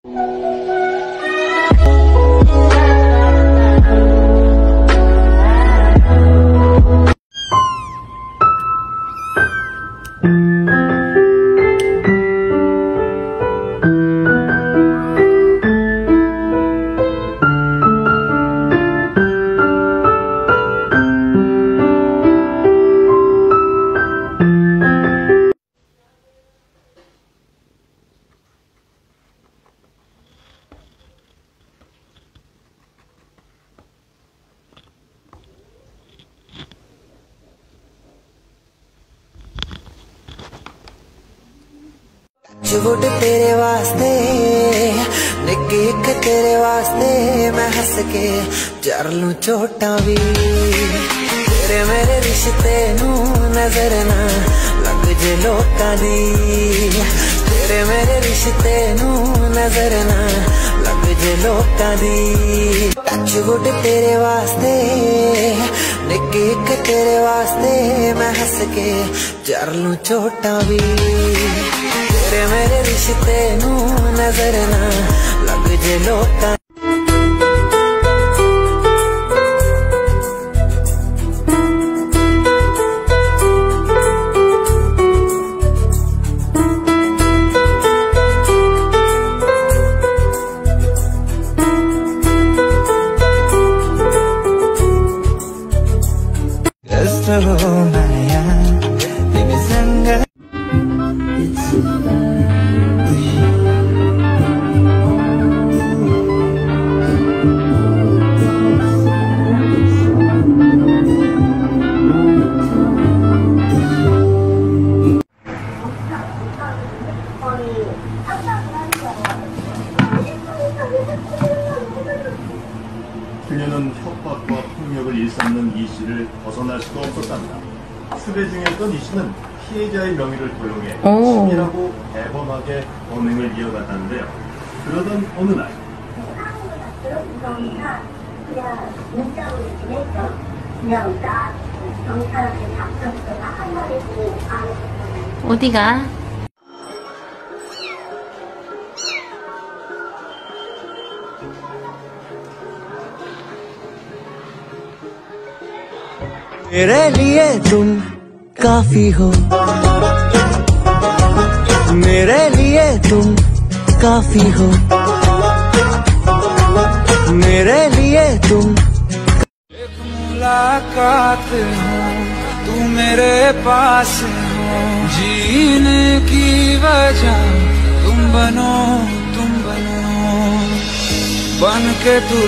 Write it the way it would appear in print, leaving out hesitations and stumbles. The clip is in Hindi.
झूठ तेरे वास्ते निक्की एक तेरे वास्ते मैं हंस के जर लूं चोटां भी। तेरे मेरे रिश्ते नू नजर ना लग जे लोकां दी। तेरे मेरे रिश्ते नू नजर ना लग जे लोकां दी। झूठ तेरे वास्ते निक्की एक तेरे वास्ते मैं हंस के जर लूं चोटां भी। तेरे मेरे रिश्ते नू नजर ना लग जे लोकां। 그녀는 협박과 폭력을 일삼는 이 씨를 벗어날 수가 없었답니다. 수배 중이었던 이 씨는 피해자의 명의를 도용해 치밀하고 대범하게 범행을 이어갔다는데요. 그러던 어느 날 어디가? मेरे लिए तुम काफी हो, मेरे लिए तुम काफी हो, मेरे लिए तुम। एक मुलाकात हो तू मेरे पास हो, जीने की वजह तुम बनो बन के तू